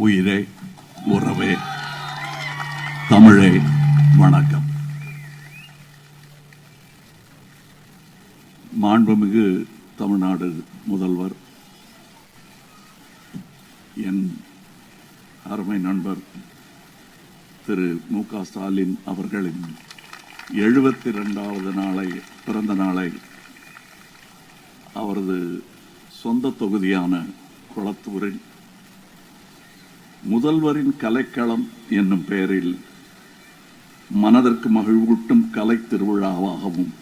உயிரே, உறவே, தமிழே, வணக்கம். மாண்புமிகு தமிழ்நாடு முதல்வர், என் அருமை நண்பர் திரு மு.க. ஸ்டாலின் அவர்களின் 72வது பிறந்த நாளை அவரது சொந்த தொகுதியான கொளத்தூரில் முதல்வரின் கலைக்களம் என்னும் பெயரில் மனதிற்கு மகிழ்வூட்டும் கலை திருவிழாவாகவும்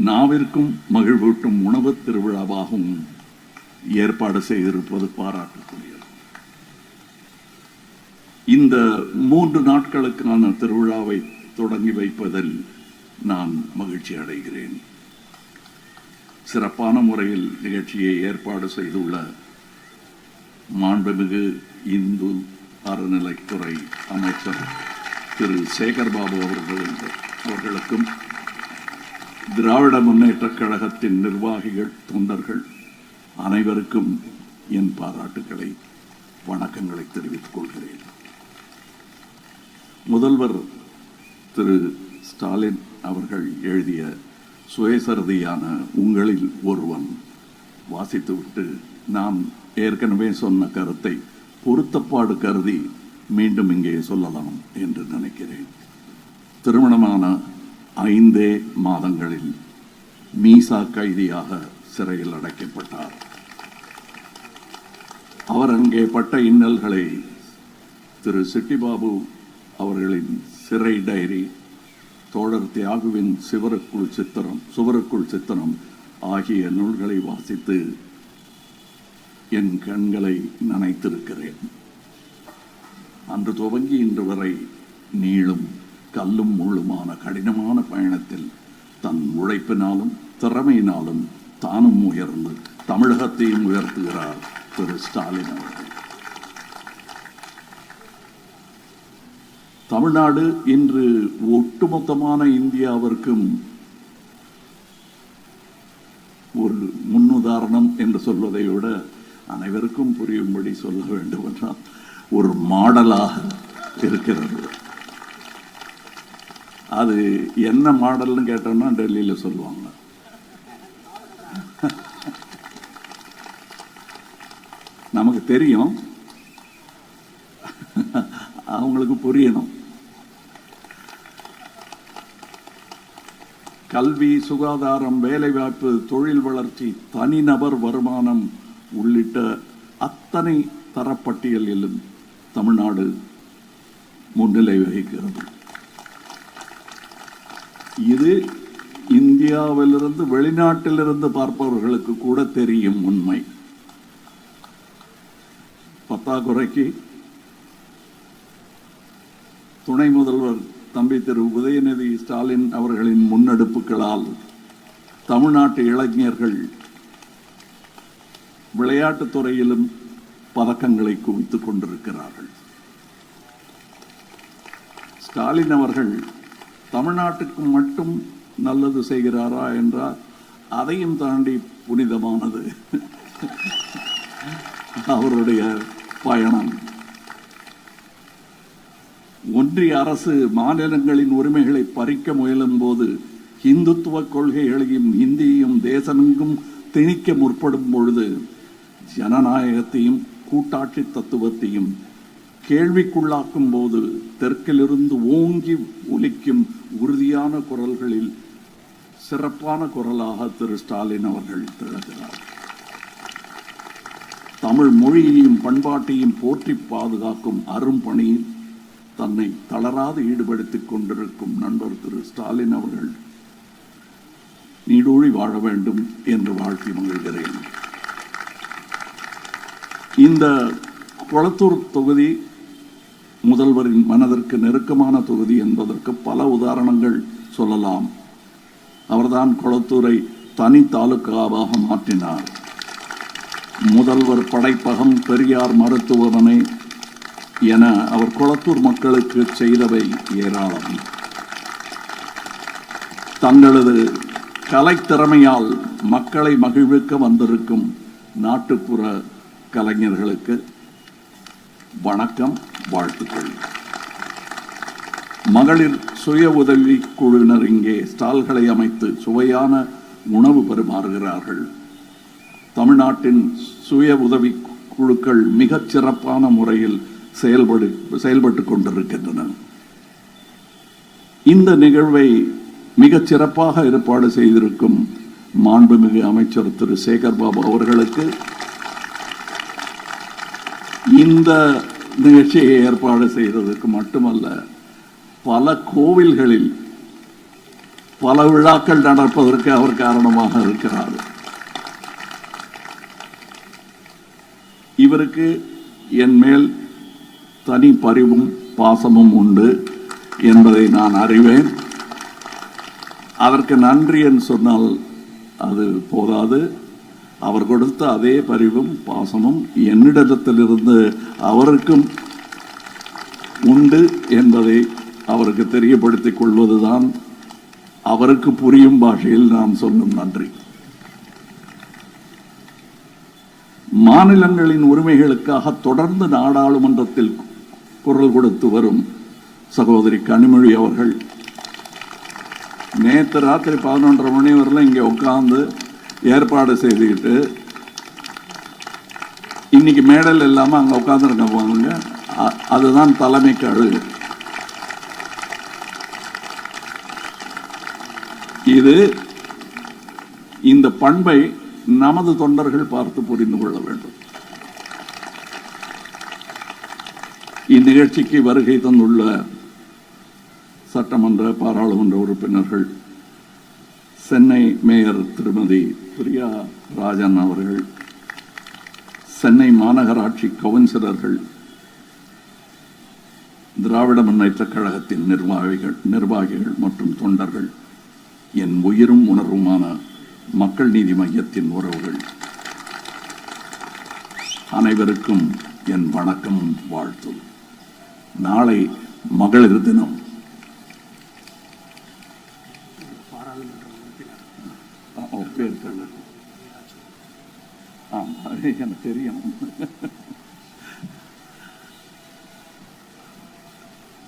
நாவிற்கும் மகிழ்வூட்டும் உணவு திருவிழாவாகவும் ஏற்பாடு செய்திருப்பது பாராட்டுக்குரியது. இந்த 3 நாட்களுக்கான திருவிழாவை தொடங்கி வைப்பதில் நான் மகிழ்ச்சி அடைகிறேன். சிறப்பான முறையில் நிகழ்ச்சியை ஏற்பாடு செய்துள்ள மாண்புமிகு இந்து அறநிலைத்துறை அமைச்சர் திரு சேகர்பாபு அவர்களுக்கும் திராவிட முன்னேற்றக் கழகத்தின் நிர்வாகிகள், தொண்டர்கள் அனைவருக்கும் என் பாராட்டுக்களை, வணக்கங்களை தெரிவித்துக் கொள்கிறேன். முதல்வர் திரு ஸ்டாலின் அவர்கள் எழுதிய சுயசரிதையான உங்களில் ஒருவன் வாசித்துவிட்டு நான் ஏற்கனவே சொன்ன கருத்தை பொருத்தப்பாடு கருதி மீண்டும் இங்கே சொல்லலாம் என்று நினைக்கிறேன். திருமணமான 5 மாதங்களில் மீசா கைதியாக சிறையில் அடைக்கப்பட்டார். அவர் அங்கே பட்ட இன்னல்களை திரு சிட்டிபாபு அவர்களின் சிறை டைரி, தோழர் தியாகுவின் சுவருக்குள் சித்திரம் ஆகிய நூல்களை வாசித்து என் கண்களை நனைத்திருக்கிறேன். அன்று துவங்கி இன்று வரை நீளும் கல்லும் முள்ளுமான கடினமான பயணத்தில் தன் உழைப்பினாலும் திறமையினாலும் தானும் உயர்ந்து தமிழகத்தையும் உயர்த்துகிறார் திரு ஸ்டாலின் அவர்கள். தமிழ்நாடு இன்று ஒட்டுமொத்தமான இந்தியாவிற்கும் ஒரு முன்னுதாரணம் என்று சொல்வதை விட அனைவருக்கும் புரியும்படி சொல்ல வேண்டும் என்றால் ஒரு மாடலாக இருக்கிறது. அது என்ன மாடல்னு கேட்டோம்னா டெல்லியில் சொல்லுவாங்க. நமக்கு தெரியும், அவங்களுக்கு புரியணும். கல்வி, சுகாதாரம், வேலைவாய்ப்பு, தொழில் வளர்ச்சி, தனிநபர் வருமானம் உள்ளிட்ட அத்தனை தரப்பட்டியலிலும் தமிழ்நாடு முன்னிலை வகிக்கிறது. இது இந்தியாவிலிருந்து வெளிநாட்டிலிருந்து பார்ப்பவர்களுக்கு கூட தெரியும் உண்மை. பத்தாக்குறைக்கு துணை முதல்வர் தம்பி திரு உதயநிதி ஸ்டாலின் அவர்களின் முன்னெடுப்புகளால் தமிழ்நாட்டு இளைஞர்கள் விளையாட்டுத் துறையிலும் பதக்கங்களை குவித்துக் கொண்டிருக்கிறார்கள். ஸ்டாலின் அவர்கள் தமிழ்நாட்டுக்கு மட்டும் நல்லது செய்கிறாரா என்றால் அதையும் தாண்டி புனிதமானது அவருடைய பயணம். ஒன்றிய அரசு மாநிலங்களின் உரிமைகளை பறிக்க முயலும் போது இந்துத்துவ கொள்கைகளையும் இந்தியையும் தேசமெங்கும் திணிக்க முற்படும் பொழுது ஜனநாயகத்தையும் கூட்டாட்சி தத்துவத்தையும் கேள்விக்குள்ளாக்கும் போது தெற்கிலிருந்து ஓங்கி ஒலிக்கும் உறுதியான குரல்களில் சிறப்பான குரலாக திரு ஸ்டாலின் அவர்கள் திகழ்கிறார். தமிழ் மொழியையும் பண்பாட்டையும் போற்றி பாதுகாக்கும் அரும்பணியில் தன்னை தளராது ஈடுபடுத்திக் கொண்டிருக்கும் நண்பர் திரு ஸ்டாலின் அவர்கள் நீடூழி வாழ வேண்டும் என்று வாழ்த்தி மகிழ்கிறேன். இந்த கொளத்தூர் தொகுதி முதல்வரின் மனதிற்கு நெருக்கமான தொகுதி என்பதற்கு பல உதாரணங்கள் சொல்லலாம். அவர்தான் கொளத்தூரை தனி தாலுகாவாக மாற்றினார். முதல்வர் படைப்பகம், பெரியார் மருத்துவமனை என அவர் கொளத்தூர் மக்களுக்கு செய்தவை ஏராளம். தங்களது கலைத்திறமையால் மக்களை மகிழ்விக்க வந்திருக்கும் நாட்டுப்புற கலைஞர்களுக்கு வணக்கம், வாழ்த்துக்கள். மகளிர் சுய உதவி குழுவினர் இங்கே ஸ்டால்களை அமைத்து சுவையான உணவு பரிமாறுகிறார்கள். தமிழ்நாட்டின் சுய உதவி குழுக்கள் மிகச் சிறப்பான முறையில் செயல்பட்டு கொண்டிருக்கின்றன. இந்த நிகழ்வை மிகச் சிறப்பாக ஏற்பாடு செய்திருக்கும் மாண்புமிகு அமைச்சர் திரு சேகர் பாபு அவர்களுக்கு, இந்த நிகழ்ச்சியை ஏற்பாடு செய்ததற்கு மட்டுமல்ல, பல கோவில்களில் பல விழாக்கள் நடப்பதற்கு அவர் காரணமாக இருக்கிறார். இவருக்கு என் மேல் தனி பரிவும் பாசமும் உண்டு என்பதை நான் அறிவேன். அதற்கு நன்றி என்று சொன்னால் அது போதாது. அவர் கொடுத்த அதே பரிவும் பாசமும் என்னிடத்திலிருந்து அவருக்கும் உண்டு என்பதை அவருக்கு தெரியப்படுத்திக் கொள்வதுதான் அவருக்கு புரியும் பாஷையில் நான் சொல்லும் நன்றி. மாநிலங்களின் உரிமைகளுக்காக தொடர்ந்து நாடாளுமன்றத்தில் குரல் கொடுத்து வரும் சகோதரி கனிமொழி அவர்கள் நேற்று ராத்திரி 11:30 மணி வரலாம் இங்கே உட்கார்ந்து ஏற்பாடு செய்துக்கிட்டு இன்னைக்கு மேடல் இல்லாமல் அங்கே உட்காந்துருக்க போங்க. அதுதான் தலைமைக்கு அழகு. இந்த பண்பை நமது தொண்டர்கள் பார்த்து புரிந்து கொள்ள வேண்டும். இந்நிகழ்ச்சிக்கு வருகை தந்துள்ள சட்டமன்ற பாராளுமன்ற உறுப்பினர்கள், சென்னை மேயர் திருமதி பிரியா ராஜன் அவர்கள், சென்னை மாநகராட்சி கவுன்சிலர்கள், திராவிட முன்னேற்றக் கழகத்தின் நிர்வாகிகள் மற்றும் தொண்டர்கள், என் உயிரும் உணர்வுமான மக்கள் நீதி மையத்தின் உறவுகள் அனைவருக்கும் என் வணக்கமும் வாழ்த்தும். நாளை மகளிர் தினம். எனக்கு தெரியும்.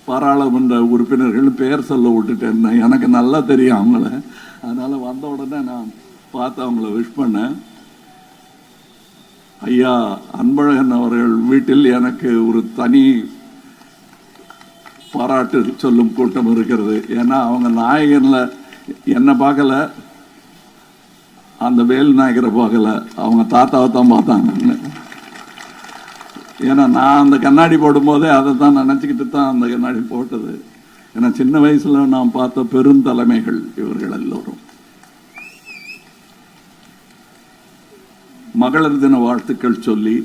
பாராளுமன்ற உறுப்பினர்கள் பெயர் சொல்ல விட்டுட்டேன். எனக்கு நல்லா தெரியும் அவங்கள. அதனால வந்த உடனே நான் பார்த்து அவங்கள விஷ் பண்ணேன். ஐயா அன்பழகன் அவர்கள் வீட்டில் எனக்கு ஒரு தனி பாராட்டு சொல்லும் கூட்டம் இருக்கிறது. ஏன்னா அவங்க நாயகன்ல என்ன பார்க்கல, அந்த வேல் நாயகரை பார்க்கல, அவங்க தாத்தாவை தான் பார்த்தாங்க. ஏன்னா நான் அந்த கண்ணாடி போடும்போதே அதை தான் நினச்சிக்கிட்டு தான் அந்த கண்ணாடி போட்டது. ஏன்னா சின்ன வயசுல நான் பார்த்த பெருந்தலைமைகள் இவர்கள் எல்லோரும். மகளிர் தின வாழ்த்துக்கள் சொல்லி,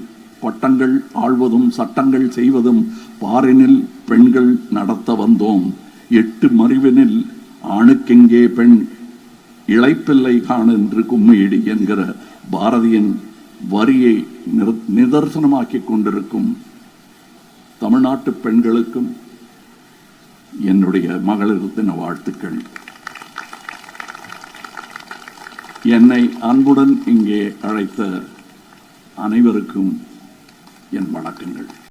பட்டங்கள் ஆள்வதும் சட்டங்கள் செய்வதும் பாரினில் பெண்கள் நடத்த வந்தோம், 8 மறிவினில் ஆணுக்கெங்கே பெண் இளைப்பில்லை காண என்று கும்மியிடி என்கிற பாரதியின் வரியை நிதர்சனமாக்கி கொண்டிருக்கும் தமிழ்நாட்டு பெண்களுக்கும் என்னுடைய மகளிர் தின வாழ்த்துக்கள். என்னை அன்புடன் இங்கே அழைத்த அனைவருக்கும் என் வணக்கங்கள்.